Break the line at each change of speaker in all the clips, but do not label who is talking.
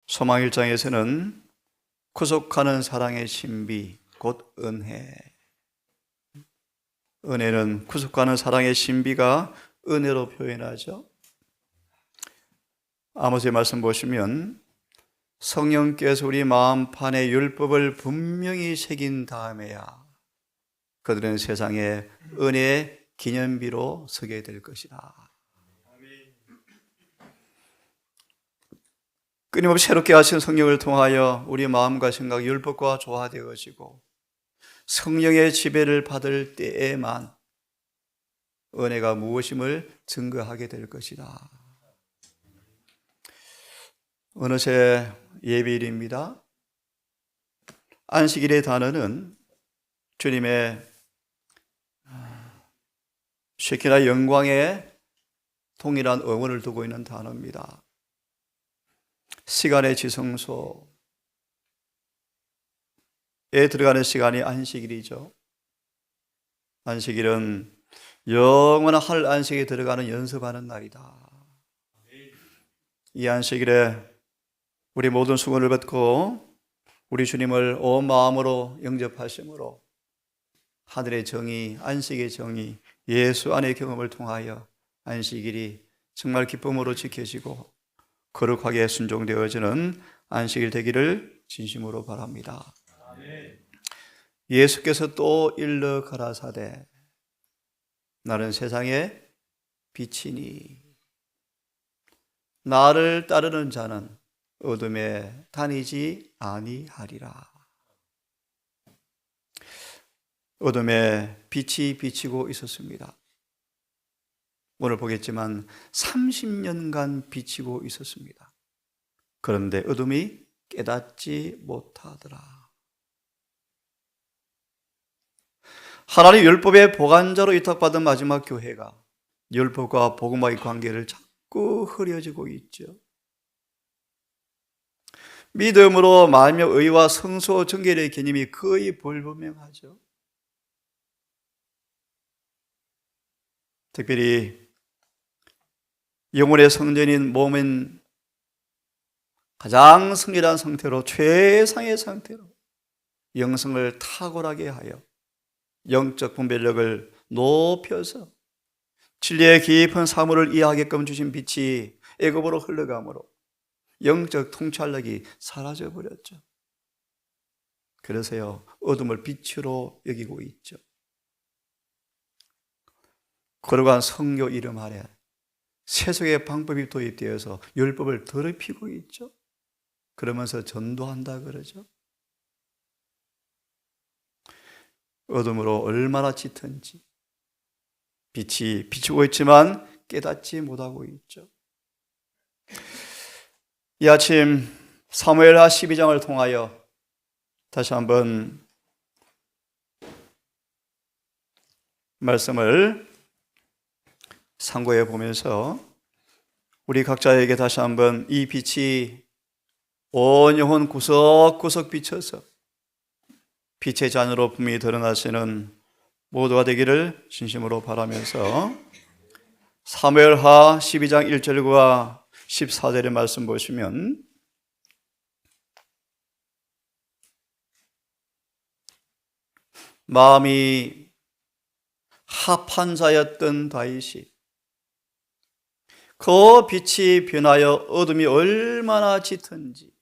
소망 1장에서는 구속하는 사랑의 신비, 곧 은혜. 은혜는 구속하는 사랑의 신비가 은혜로 표현하죠. 아모스의 말씀 보시면 성령께서 우리 마음판에 율법을 분명히 새긴 다음에야 그들은 세상에 은혜의 기념비로 서게 될 것이다. 끊임없이 새롭게 하신 성령을 통하여 우리 마음과 생각, 율법과 조화되어지고 성령의 지배를 받을 때에만 은혜가 무엇임을 증거하게 될 것이다. 어느새 예배일입니다. 안식일의 단어는 주님의 쉐키나 영광에 동일한 어원을 두고 있는 단어입니다. 시간의 지성소에 들어가는 시간이 안식일이죠. 안식일은 영원한 하늘 안식에 들어가는 연습하는 날이다. 이 안식일에 우리 모든 수고를 받고 우리 주님을 온 마음으로 영접하심으로 하늘의 정의, 안식의 정의, 예수 안의 경험을 통하여 안식일이 정말 기쁨으로 지켜지고 거룩하게 순종되어지는 안식일 되기를 진심으로 바랍니다. 예수께서 또 일러 가라사대 나는 세상의 빛이니 나를 따르는 자는 어둠에 다니지 아니하리라. 어둠에 빛이 비치고 있었습니다. 오늘 보겠지만 30년간 비치고 있었습니다. 그런데 어둠이 깨닫지 못하더라. 하나님 율법의 보관자로 위탁받은 마지막 교회가 율법과 복음과의 관계를 자꾸 흐려지고 있죠. 믿음으로 말며 의와 성소 정결의 개념이 거의 불분명하죠. 특별히 영혼의 성전인 몸은 가장 성결한 상태로 최상의 상태로 영성을 탁월하게 하여 영적 분별력을 높여서 진리의 깊은 사물을 이해하게끔 주신 빛이 애굽으로 흘러가므로 영적 통찰력이 사라져버렸죠. 그래서요 어둠을 빛으로 여기고 있죠. 거룩한 성교 이름 아래 세속의 방법이 도입되어서 율법을 더럽히고 있죠. 그러면서 전도한다 그러죠. 어둠으로 얼마나 짙은지 빛이 비추고 있지만 깨닫지 못하고 있죠. 이 아침 사무엘하 12장을 통하여 다시 한번 말씀을 상고해 보면서 우리 각자에게 다시 한번 이 빛이 온 영혼 구석구석 비춰서 빛의 자녀로 분명히 드러나시는 모두가 되기를 진심으로 바라면서 사무엘하 12장 1절과 14절의 말씀 보시면 마음이 합한 자였던 다윗이 그 빛이 변하여 어둠이 얼마나 짙은지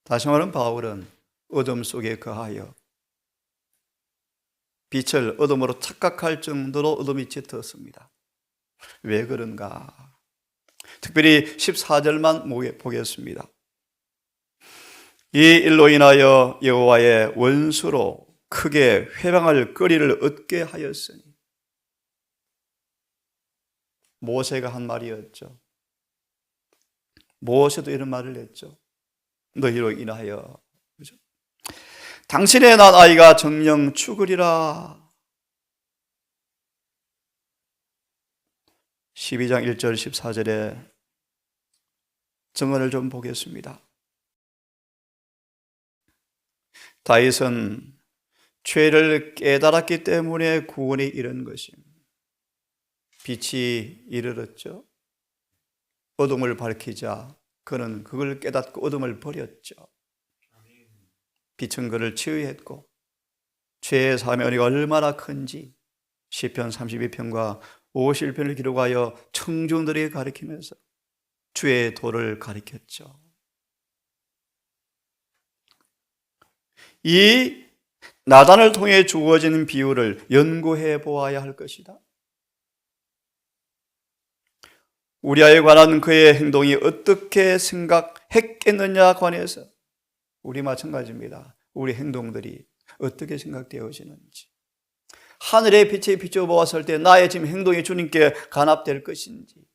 다시 말하면 바울은 어둠 속에 거하여 빛을 어둠으로 착각할 정도로 어둠이 짙었습니다. 왜 그런가? 특별히 14절만 보겠습니다. 이 일로 인하여 여호와의 원수로 크게 회방할 거리를 얻게 하였으니 모세가 한 말이었죠. 모세도 이런 말을 했죠. 너희로 인하여 그렇죠? 당신의 낳은 아이가 정령 죽으리라. 12장 1절 14절에 증언을 좀 보겠습니다. 다윗은 죄를 깨달았기 때문에 구원에 이른 것입니다. 빛이 이르렀죠. 어둠을 밝히자 그는 그걸 깨닫고 어둠을 버렸죠. 빛은 그를 치유했고 죄의 사면이 얼마나 큰지 시편 32편과 51편을 기록하여 청중들에게 가르치면서 주의 도를 가르쳤죠. 이 나단을 통해 주어지는 비유를 연구해 보아야 할 것이다. 우리아에 관한 그의 행동이 어떻게 생각했겠느냐 관해서 우리 마찬가지입니다. 우리 행동들이 어떻게 생각되어지는지, 하늘의 빛에 비춰보았을 때 나의 지금 행동이 주님께 간합될 것인지,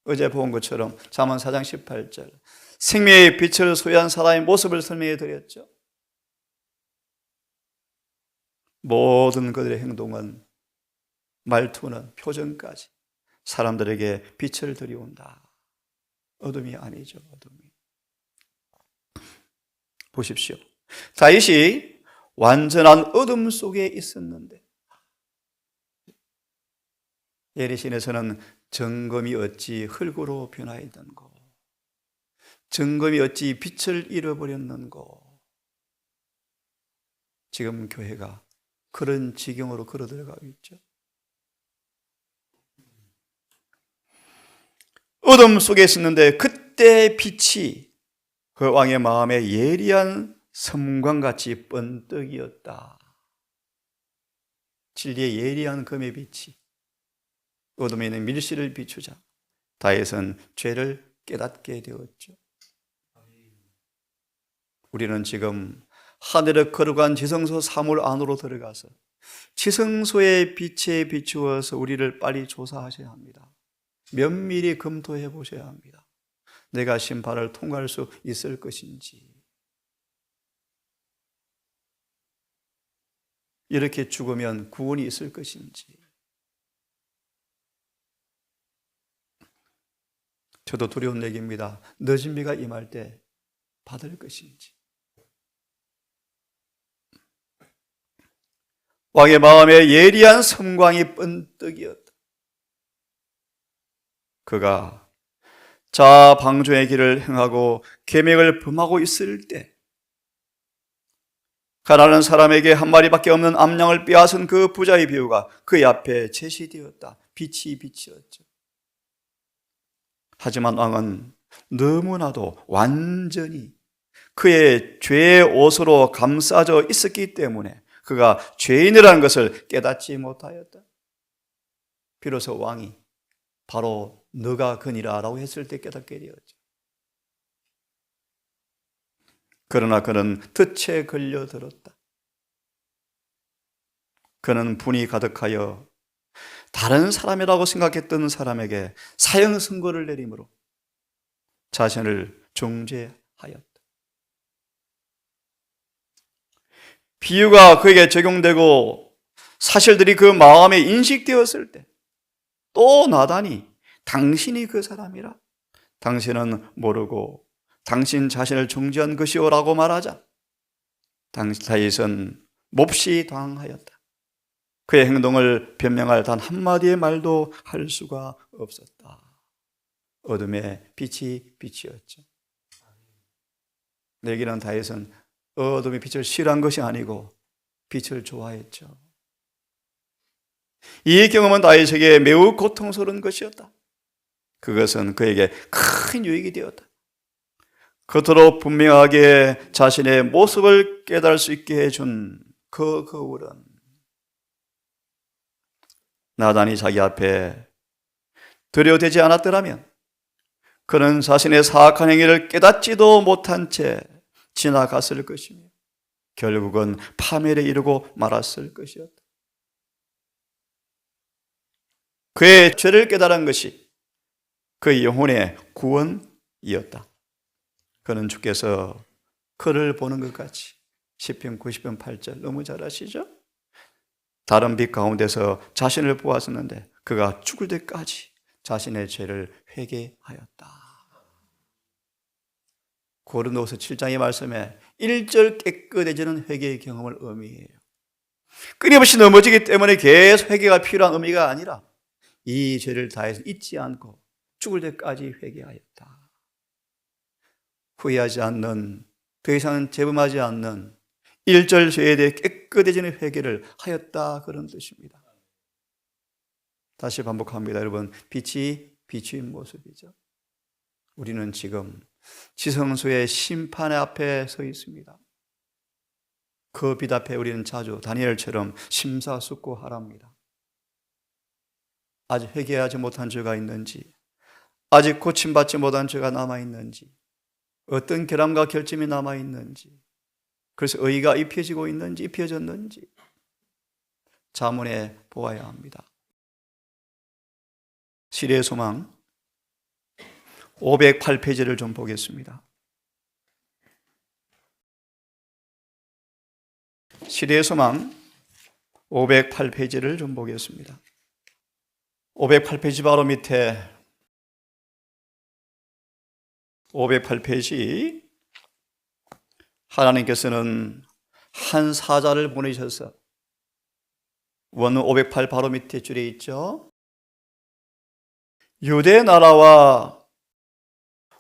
어제 본 것처럼 잠언 4장 18절 생명의 빛을 소유한 사람의 모습을 설명해 드렸죠. 모든 그들의 행동은, 말투는, 표정까지 사람들에게 빛을 들이온다. 어둠이 아니죠. 어둠이. 보십시오. 다윗이 완전한 어둠 속에 있었는데 예리신에서는 정금이 어찌 흙으로 변하였는고, 정금이 어찌 빛을 잃어버렸는고. 지금 교회가 그런 지경으로 걸어 들어가고 있죠. 어둠 속에 있었는데 그때 빛이 그 왕의 마음에 예리한 섬광같이 번뜩이었다. 진리의 예리한 검의 빛이 어둠에 있는 밀실을 비추자 다윗은 죄를 깨닫게 되었죠. 우리는 지금 하늘에 거룩한 지성소 사물 안으로 들어가서 지성소의 빛에 비추어서 우리를 빨리 조사하셔야 합니다. 면밀히 검토해 보셔야 합니다. 내가 심판을 통과할 수 있을 것인지, 이렇게 죽으면 구원이 있을 것인지. 저도 두려운 얘기입니다. 늦은 비가 임할 때 받을 것인지. 왕의 마음에 예리한 섬광이 번뜩이었다. 그가 자아 방종의 길을 행하고 계명을 범하고 있을 때 가난한 사람에게 한 마리밖에 없는 암양을 빼앗은 그 부자의 비유가 그의 앞에 제시되었다. 빛이 빛이었죠. 하지만 왕은 너무나도 완전히 그의 죄의 옷으로 감싸져 있었기 때문에 그가 죄인이라는 것을 깨닫지 못하였다. 비로소 왕이 바로 너가 그니라 라고 했을 때 깨닫게 되었죠. 그러나 그는 덫에 걸려들었다. 그는 분이 가득하여 다른 사람이라고 생각했던 사람에게 사형 선고를 내림으로 자신을 정죄하였다. 비유가 그에게 적용되고 사실들이 그 마음에 인식되었을 때 또 나단이 당신이 그 사람이라, 당신은 모르고 당신 자신을 정죄한 것이오라고 말하자 다윗은 몹시 당하였다. 그의 행동을 변명할 단 한마디의 말도 할 수가 없었다. 어둠의 빛이 빛이었죠. 내기는 다윗은 어둠의 빛을 싫어한 것이 아니고 빛을 좋아했죠. 이 경험은 다윗에게 매우 고통스러운 것이었다. 그것은 그에게 큰 유익이 되었다. 그토록 분명하게 자신의 모습을 깨달을 수 있게 해준 그 거울은 나단이 자기 앞에 들여대지 않았더라면 그는 자신의 사악한 행위를 깨닫지도 못한 채 지나갔을 것이며 결국은 파멸에 이르고 말았을 것이었다. 그의 죄를 깨달은 것이 그의 영혼의 구원이었다. 그는 주께서 그를 보는 것 같이 시편 90편 8절 너무 잘 아시죠? 다른 빛 가운데서 자신을 보았었는데 그가 죽을 때까지 자신의 죄를 회개하였다. 고린도후서 7장의 말씀에 1절 깨끗해지는 회개의 경험을 의미해요. 끊임없이 넘어지기 때문에 계속 회개가 필요한 의미가 아니라 이 죄를 다해서 잊지 않고 죽을 때까지 회개하였다. 후회하지 않는, 더 이상은 재범하지 않는 1절 죄에 대해 깨끗해지는 회개를 하였다, 그런 뜻입니다. 다시 반복합니다. 여러분, 빛이 비추인 모습이죠. 우리는 지금 지성소의 심판의 앞에 서 있습니다. 그 빛 앞에 우리는 자주 다니엘처럼 심사숙고하랍니다. 아직 회개하지 못한 죄가 있는지, 아직 고침받지 못한 죄가 남아있는지, 어떤 결함과 결점이 남아있는지, 그래서 의가 입혀지고 있는지 입혀졌는지 자문해 보아야 합니다. 시대의 소망 508페이지를 좀 보겠습니다. 시대의 소망 508페이지를 좀 보겠습니다. 508페이지 바로 밑에 508페이지, 하나님께서는 한 사자를 보내셔서, 원문 508 바로 밑에 줄에 있죠. 유대 나라와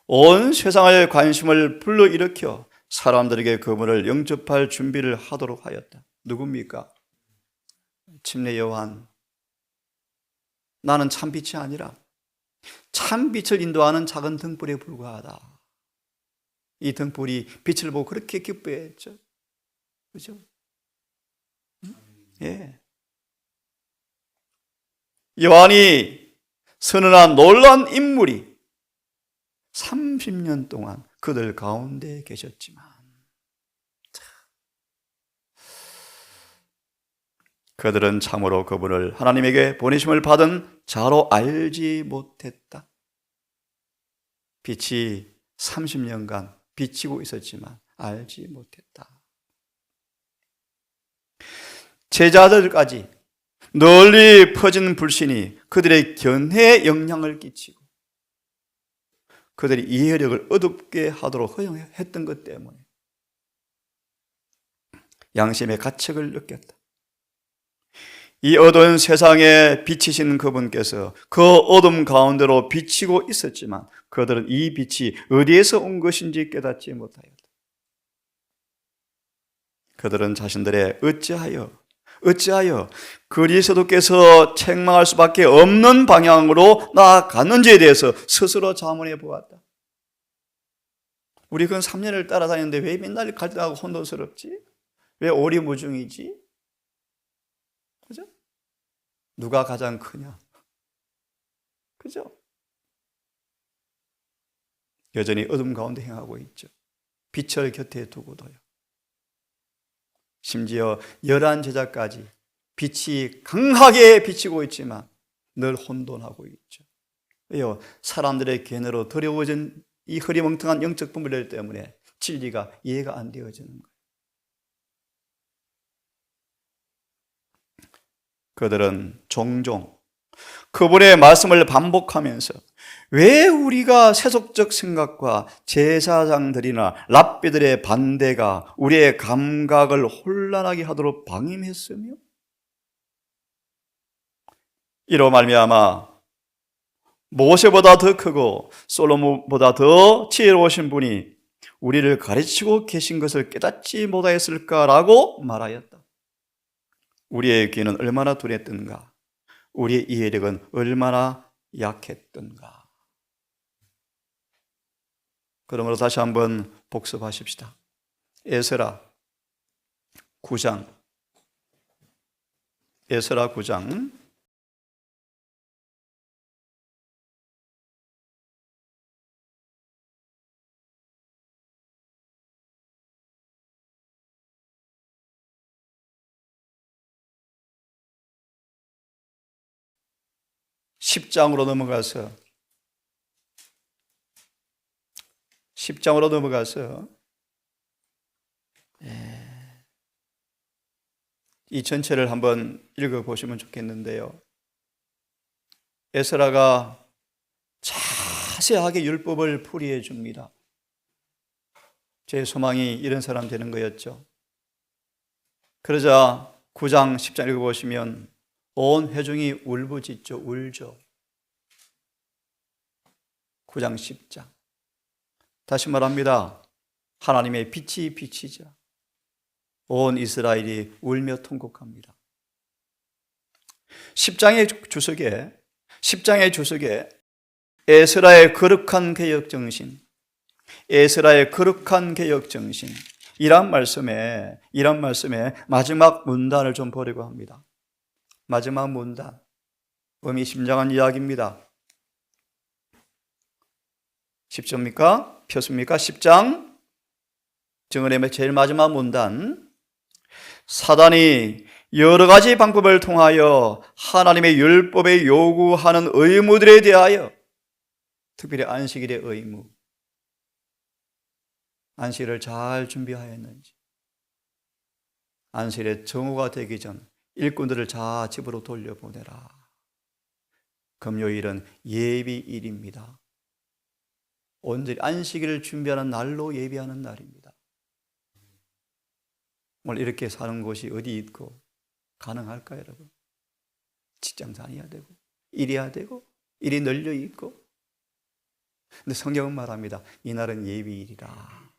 온 세상의 관심을 불러일으켜 사람들에게 그분을 영접할 준비를 하도록 하였다. 누굽니까? 침례 요한. 나는 참빛이 아니라 참빛을 인도하는 작은 등불에 불과하다. 이 등불이 빛을 보고 그렇게 기뻐했죠. 그죠? 예. 요한이 선언한 놀라운 인물이 30년 동안 그들 가운데 계셨지만 그들은 참으로 그분을 하나님에게 보내심을 받은 자로 알지 못했다. 빛이 30년간 비치고 있었지만 알지 못했다. 제자들까지 널리 퍼진 불신이 그들의 견해에 영향을 끼치고 그들이 이해력을 어둡게 하도록 허용했던 것 때문에 양심의 가책을 느꼈다. 이 어두운 세상에 비치신 그분께서 그 어둠 가운데로 비치고 있었지만 그들은 이 빛이 어디에서 온 것인지 깨닫지 못하였다. 그들은 자신들의 어찌하여 그리스도께서 책망할 수밖에 없는 방향으로 나아갔는지에 대해서 스스로 자문해 보았다. 우리 그 3년을 따라다니는데 왜 맨날 갈등하고 혼돈스럽지? 왜 오리무중이지? 그죠? 누가 가장 크냐? 그죠? 여전히 어둠 가운데 행하고 있죠. 빛을 곁에 두고도요. 심지어 11 제자까지 빛이 강하게 비치고 있지만 늘 혼돈하고 있죠. 왜요? 사람들의 견해로 더러워진 이 흐리멍텅한 영적 분별들 때문에 진리가 이해가 안 되어지는 거예요. 그들은 종종 그분의 말씀을 반복하면서 왜 우리가 세속적 생각과 제사장들이나 랍비들의 반대가 우리의 감각을 혼란하게 하도록 방임했으며 이로 말미암아 모세보다 더 크고 솔로몬보다 더 지혜로우신 분이 우리를 가르치고 계신 것을 깨닫지 못하였을까라고 말하였다. 우리의 귀는 얼마나 둔했던가, 우리의 이해력은 얼마나 약했던가. 그러므로 다시 한번 복습하십시다. 에스라 9장 10장으로 넘어가서 이 전체를 한번 읽어보시면 좋겠는데요. 에스라가 자세하게 율법을 풀이해 줍니다. 제 소망이 이런 사람 되는 거였죠. 그러자 9장 10장 읽어보시면 온 회중이 울부짖죠. 울죠. 9장 10장 다시 말합니다. 하나님의 빛이 비치자 온 이스라엘이 울며 통곡합니다. 10장의 주석에 에스라의 거룩한 개혁 정신, 에스라의 거룩한 개혁 정신, 이런 말씀에 마지막 문단을 좀 보려고 합니다. 마지막 문단, 의미심장한 이야기입니다. 10조입니까? 폈습니까? 10장 정언의 제일 마지막 문단, 사단이 여러 가지 방법을 통하여 하나님의 율법에 요구하는 의무들에 대하여, 특별히 안식일의 의무, 안식일을 잘 준비하였는지, 안식일의 정오가 되기 전 일꾼들을 다 집으로 돌려보내라. 금요일은 예비일입니다. 온전히 안식일을 준비하는 날로 예비하는 날입니다. 오늘 이렇게 사는 곳이 어디 있고 가능할까요, 여러분? 직장 다녀야 되고, 일해야 되고, 일이 널려 있고. 근데 성경은 말합니다. 이날은 예비일이라.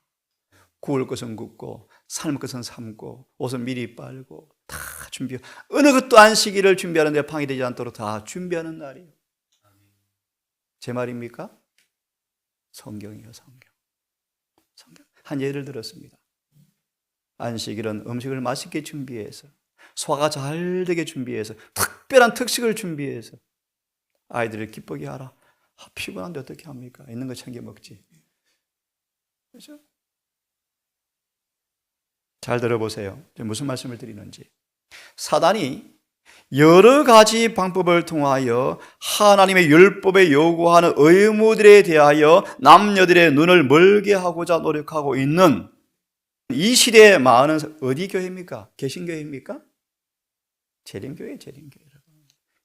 구울 것은 굽고, 삶을 것은 삶고, 옷은 미리 빨고, 다 준비. 어느 것도 안식일을 준비하는데 방해되지 않도록 다 준비하는 날이에요. 제 말입니까? 성경이요, 성경. 한 예를 들었습니다. 안식일은 음식을 맛있게 준비해서, 소화가 잘 되게 준비해서, 특별한 특식을 준비해서 아이들을 기쁘게 하라. 피곤한데 어떻게 합니까? 있는 거 챙겨 먹지. 그렇죠? 잘 들어보세요. 무슨 말씀을 드리는지. 사단이 여러 가지 방법을 통하여 하나님의 율법에 요구하는 의무들에 대하여 남녀들의 눈을 멀게 하고자 노력하고 있는 이 시대의 마음은 어디 교회입니까? 개신교회입니까? 재림교회, 재림교회.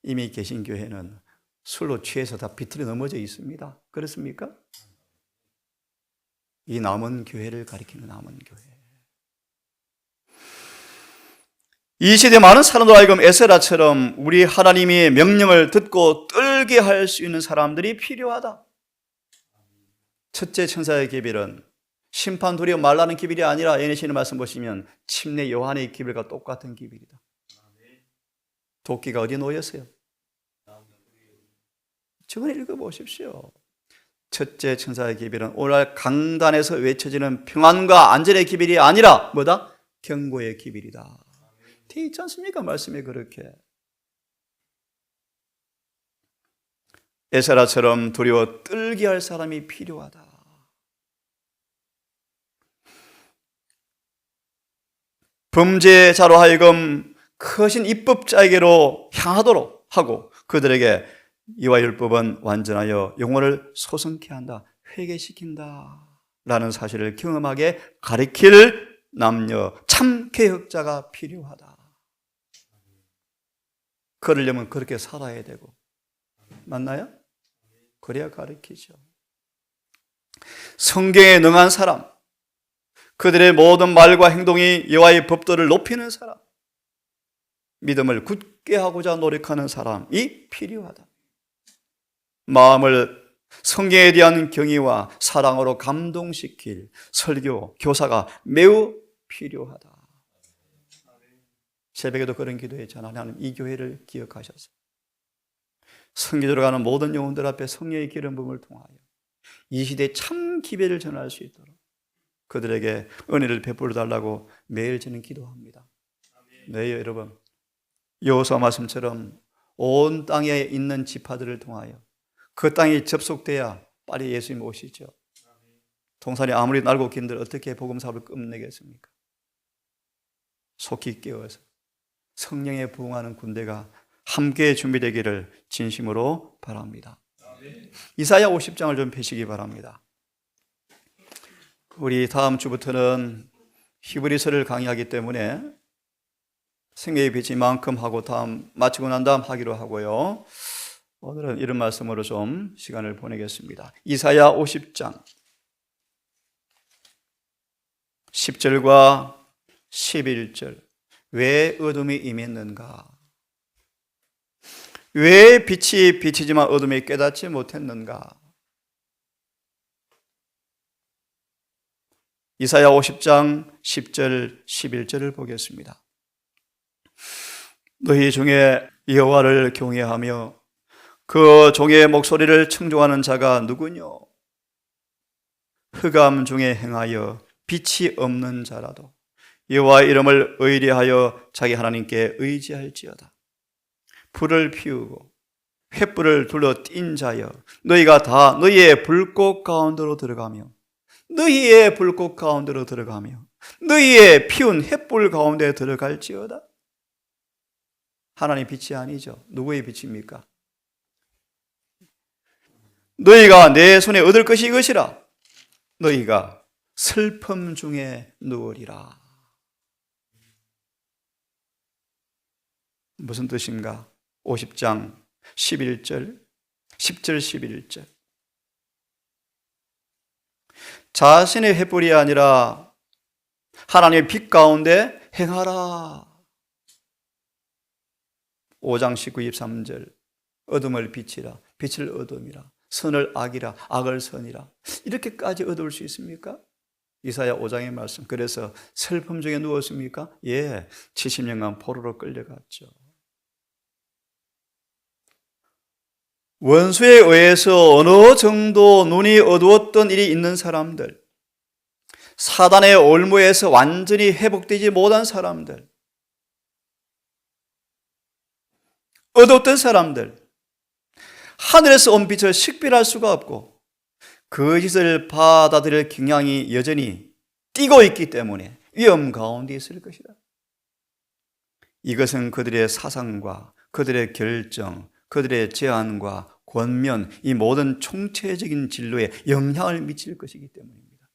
이미 개신교회는 술로 취해서 다 비틀어 넘어져 있습니다. 그렇습니까? 이 남은 교회를 가리키는 남은 교회. 이 시대 많은 사람들 하여금 에스라처럼 우리 하나님의 명령을 듣고 떨게 할 수 있는 사람들이 필요하다. 첫째 천사의 기별은 심판 두려워 말라는 기별이 아니라 예내시는 말씀 보시면 침례 요한의 기별과 똑같은 기별이다. 도끼가 어디 놓였어요? 저걸 읽어보십시오. 첫째 천사의 기별은 오늘 강단에서 외쳐지는 평안과 안전의 기별이 아니라 뭐다? 경고의 기별이다. 되어 있지 않습니까? 말씀에 그렇게. 에스라처럼 두려워 떨게 할 사람이 필요하다. 범죄자로 하여금 크신 입법자에게로 향하도록 하고 그들에게 이와 율법은 완전하여 영혼을 소성케 한다, 회개시킨다 라는 사실을 경험하게 가르칠 남녀 참 개혁자가 필요하다. 그러려면 그렇게 살아야 되고, 맞나요? 그래야 가르치죠. 성경에 능한 사람, 그들의 모든 말과 행동이 여호와의 법도를 높이는 사람, 믿음을 굳게 하고자 노력하는 사람이 필요하다. 마음을 성경에 대한 경의와 사랑으로 감동시킬 설교, 교사가 매우 필요하다. 새벽에도 그런 기도했잖아요. 하나님, 이 교회를 기억하셔서 성교로 가는 모든 영혼들 앞에 성령의 기름 부음을 통하여 이 시대에 참 기별을 전할 수 있도록 그들에게 은혜를 베풀어 달라고 매일 저는 기도합니다. 네, 여러분, 여호수아 말씀처럼 온 땅에 있는 지파들을 통하여 그 땅이 접속돼야 빨리 예수님 오시죠. 동산이 아무리 날고 긴들 어떻게 복음 사업을 끝내겠습니까? 속히 깨어서 성령에 부응하는 군대가 함께 준비되기를 진심으로 바랍니다. 이사야 50장을 좀 펴시기 바랍니다. 우리 다음 주부터는 히브리서를 강의하기 때문에 생명의 빛이 만큼 하고 다음 마치고 난 다음 하기로 하고요. 오늘은 이런 말씀으로 좀 시간을 보내겠습니다. 이사야 50장 10절과 11절. 왜 어둠이 임했는가? 왜 빛이 비치지만 어둠이 깨닫지 못했는가? 이사야 50장 10절 11절을 보겠습니다. 너희 중에 여호와를 경외하며 그 종의 목소리를 청종하는 자가 누구뇨? 흑암 중에 행하여 빛이 없는 자라도 여호와의 이름을 의뢰하여 자기 하나님께 의지할지어다. 불을 피우고 횃불을 둘러 띈 자여, 너희가 다 너희의 불꽃 가운데로 들어가며 너희의 불꽃 가운데로 들어가며 너희의 피운 횃불 가운데 들어갈지어다. 하나님 빛이 아니죠. 누구의 빛입니까? 너희가 내 손에 얻을 것이 이것이라. 너희가 슬픔 중에 누우리라. 무슨 뜻인가? 50장 11절, 10절 11절. 자신의 횃불이 아니라 하나님의 빛 가운데 행하라. 5장 19, 23절. 어둠을 빛이라, 빛을 어둠이라, 선을 악이라, 악을 선이라. 이렇게까지 얻을 수 있습니까? 이사야 5장의 말씀. 그래서 슬픔 중에 누웠습니까? 예, 70년간 포로로 끌려갔죠. 원수에 의해서 어느 정도 눈이 어두웠던 일이 있는 사람들, 사단의 올무에서 완전히 회복되지 못한 사람들, 어두웠던 사람들, 하늘에서 온 빛을 식별할 수가 없고 그 짓을 받아들일 경향이 여전히 띄고 있기 때문에 위험 가운데 있을 것이다. 이것은 그들의 사상과 그들의 결정, 그들의 제안과 권면, 이 모든 총체적인 진로에 영향을 미칠 것이기 때문입니다.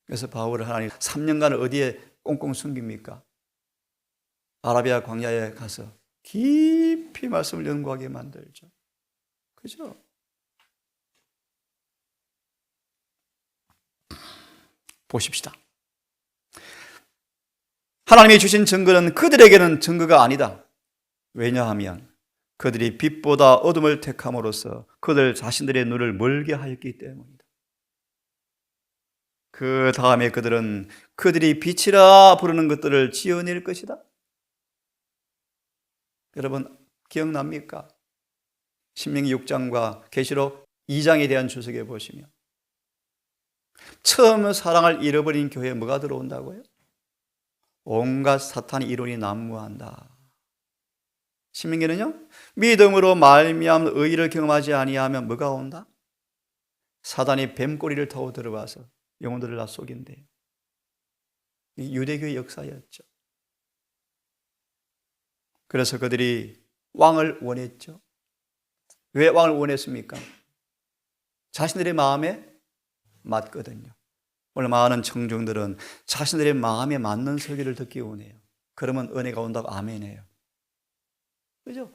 그래서 바울을 하나님 3년간을 어디에 꽁꽁 숨깁니까? 아라비아 광야에 가서 깊이 말씀을 연구하게 만들죠. 그죠? 보십시다. 하나님이 주신 증거는 그들에게는 증거가 아니다. 왜냐하면 그들이 빛보다 어둠을 택함으로써 그들 자신들의 눈을 멀게 하였기 때문이다. 그 다음에 그들은 그들이 빛이라 부르는 것들을 지어낼 것이다. 여러분 기억납니까? 신명기 6장과 계시록 2장에 대한 주석에 보시면 처음 사랑을 잃어버린 교회에 뭐가 들어온다고요? 온갖 사탄의 이론이 난무한다. 신명기는요, 믿음으로 말미암은 의를 경험하지 아니하면 뭐가 온다? 사단이 뱀꼬리를 타고 들어와서 영혼들을 다 속인대요. 유대교의 역사였죠. 그래서 그들이 왕을 원했죠. 왜 왕을 원했습니까? 자신들의 마음에 맞거든요. 오늘 많은 청중들은 자신들의 마음에 맞는 설교를 듣기 원해요. 그러면 은혜가 온다고 아멘해요. 그죠?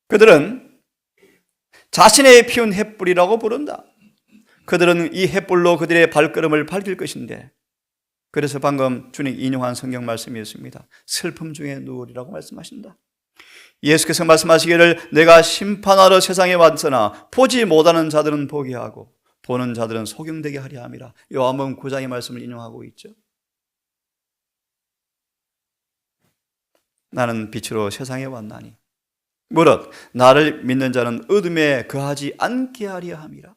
그들은 자신의 피운 횃불이라고 부른다. 그들은 이 횃불로 그들의 발걸음을 밝힐 것인데, 그래서 방금 주님 인용한 성경 말씀이었습니다. 슬픔 중에 누우리라고 말씀하신다. 예수께서 말씀하시기를 내가 심판하러 세상에 왔으나 보지 못하는 자들은 보게 하고 보는 자들은 소경되게 하려 함이라. 요한복음 9장의 말씀을 인용하고 있죠. 나는 빛으로 세상에 왔나니 무릇 나를 믿는 자는 어둠에 거하지 않게 하려 함이라.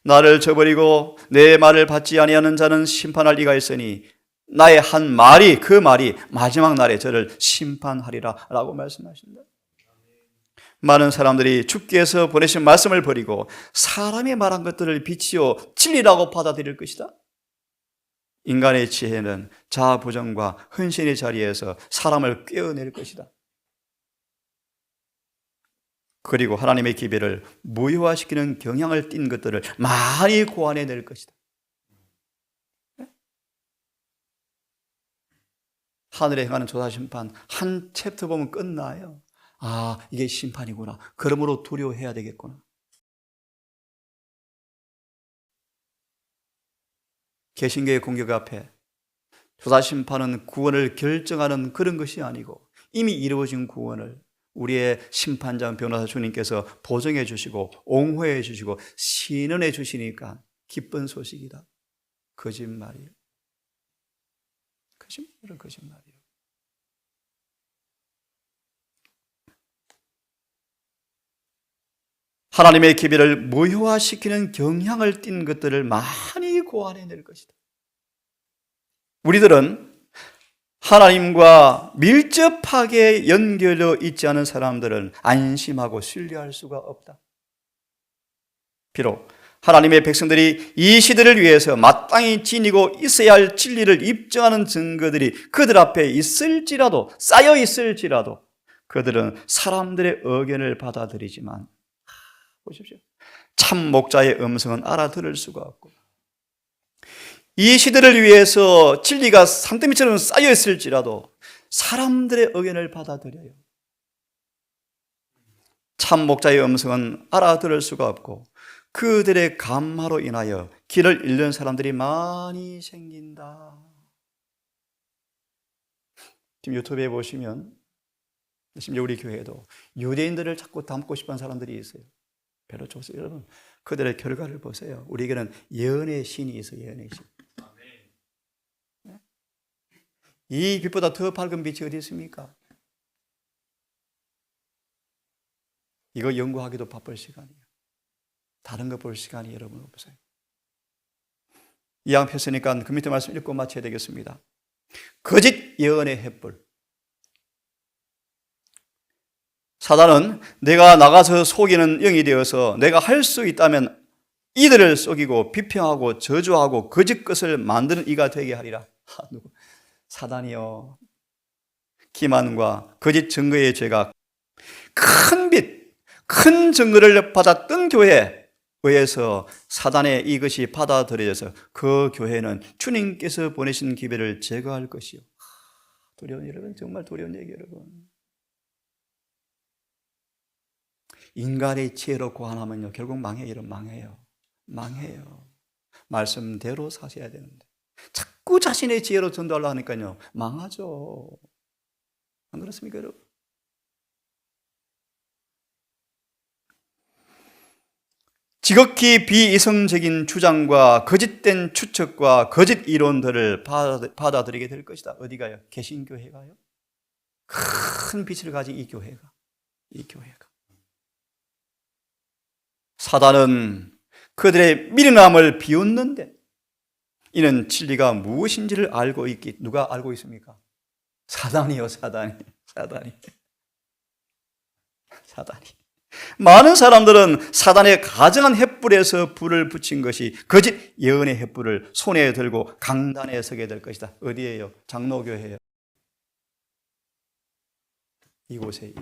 나를 저버리고 내 말을 받지 아니하는 자는 심판할 이가 있으니 나의 한 말이, 그 말이 마지막 날에 저를 심판하리라 라고 말씀하신다. 많은 사람들이 주께서 보내신 말씀을 버리고 사람이 말한 것들을 빛이요 진리라고 받아들일 것이다. 인간의 지혜는 자아 부정과 헌신의 자리에서 사람을 꿰어낼 것이다. 그리고 하나님의 기별을 무효화시키는 경향을 띈 것들을 많이 고안해낼 것이다. 하늘에 행하는 조사심판 한 챕터 보면 끝나요. 아, 이게 심판이구나. 그러므로 두려워해야 되겠구나. 개신교의 공격 앞에 조사심판은 구원을 결정하는 그런 것이 아니고 이미 이루어진 구원을 우리의 심판장 변호사 주님께서 보증해 주시고 옹호해 주시고 신원해 주시니까 기쁜 소식이다. 거짓말이에요. 거짓말이에요. 하나님의 계명을 무효화시키는 경향을 띈 것들을 많이 고안해낼 것이다. 우리들은 하나님과 밀접하게 연결되어 있지 않은 사람들은 안심하고 신뢰할 수가 없다. 비록 하나님의 백성들이 이 시대를 위해서 마땅히 지니고 있어야 할 진리를 입증하는 증거들이 그들 앞에 있을지라도, 쌓여 있을지라도 그들은 사람들의 의견을 받아들이지만 보십시오. 참 목자의 음성은 알아들을 수가 없고, 이 시대를 위해서 진리가 산더미처럼 쌓여 있을지라도 사람들의 의견을 받아들여요. 참 목자의 음성은 알아들을 수가 없고 그들의 감마로 인하여 길을 잃는 사람들이 많이 생긴다. 지금 유튜브에 보시면 심지어 우리 교회에도 유대인들을 자꾸 닮고 싶은 사람들이 있어요. 별로 좋습니다. 여러분, 그들의 결과를 보세요. 우리에게는 예언의 신이 있어요. 예언의 신. 네? 이 빛보다 더 밝은 빛이 어디 있습니까? 이거 연구하기도 바쁠 시간이에요. 다른 거 볼 시간이 여러분 없어요. 이왕 폈으니까 그 밑에 말씀 읽고 마쳐야 되겠습니다. 거짓 예언의 횃불. 사단은 내가 나가서 속이는 영이 되어서 내가 할 수 있다면 이들을 속이고 비평하고 저주하고 거짓 것을 만드는 이가 되게 하리라. 누구? 사단이요. 기만과 거짓 증거의 죄가 큰 빛, 큰 증거를 받았던 교회에 의해서 사단의 이것이 받아들여져서 그 교회는 주님께서 보내신 기회를 제거할 것이요. 두려운 여러분, 정말 두려운 얘기 여러분. 인간의 지혜로 고안하면요 결국 망해요. 여러분, 망해요. 말씀대로 사셔야 되는데 자꾸 자신의 지혜로 전도하려고 하니까요 망하죠. 안 그렇습니까 여러분? 지극히 비이성적인 주장과 거짓된 추측과 거짓 이론들을 받아들이게 될 것이다. 어디가요? 개신교회가요? 큰 빛을 가진 이 교회가. 사단은 그들의 미련함을 비웃는데 이는 진리가 무엇인지를 알고 있기. 누가 알고 있습니까? 사단이요. 사단이. 많은 사람들은 사단의 가증한 횃불에서 불을 붙인 것이 거짓 예언의 횃불을 손에 들고 강단에 서게 될 것이다. 어디예요? 장로교회예요. 이곳에.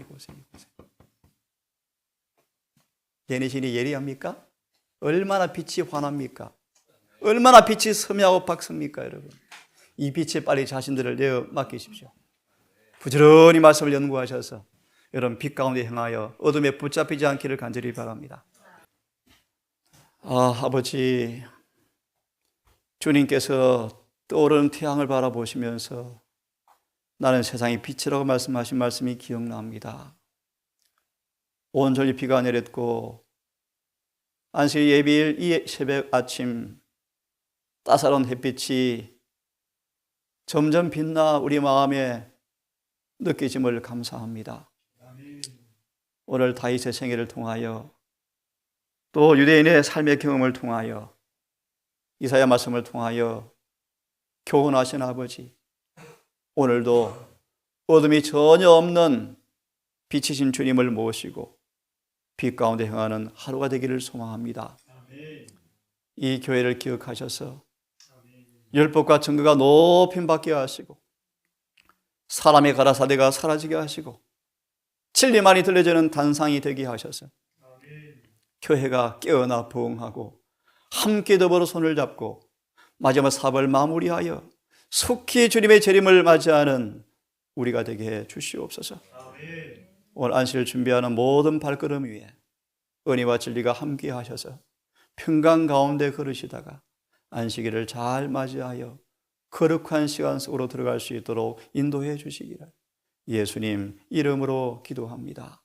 예니신이 예리합니까? 얼마나 빛이 환합니까? 얼마나 빛이 섬유하고 밝습니까 여러분? 이 빛에 빨리 자신들을 내어 맡기십시오. 부지런히 말씀을 연구하셔서 여러분 빛 가운데 향하여 어둠에 붙잡히지 않기를 간절히 바랍니다. 아버지, 주님께서 떠오르는 태양을 바라보시면서 나는 세상의 빛이라고 말씀하신 말씀이 기억납니다. 온전히 비가 내렸고 안식 예비일 이 새벽 아침 따사로운 햇빛이 점점 빛나 우리 마음에 느껴짐을 감사합니다. 오늘 다윗의 생애를 통하여 또 유대인의 삶의 경험을 통하여 이사야 말씀을 통하여 교훈하신 아버지, 오늘도 어둠이 전혀 없는 빛이신 주님을 모시고 빛 가운데 행하는 하루가 되기를 소망합니다. 이 교회를 기억하셔서 율법과 증거가 높임 받게 하시고 사람의 가라사대가 사라지게 하시고 진리만이 들려지는 단상이 되게 하셔서 교회가 깨어나 부흥하고 함께 더불어 손을 잡고 마지막 사업을 마무리하여 속히 주님의 재림을 맞이하는 우리가 되게 해 주시옵소서. 오늘 안식을 준비하는 모든 발걸음 위에 은혜와 진리가 함께 하셔서 평강 가운데 걸으시다가 안식일을 잘 맞이하여 거룩한 시간 속으로 들어갈 수 있도록 인도해 주시기를 예수님 이름으로 기도합니다.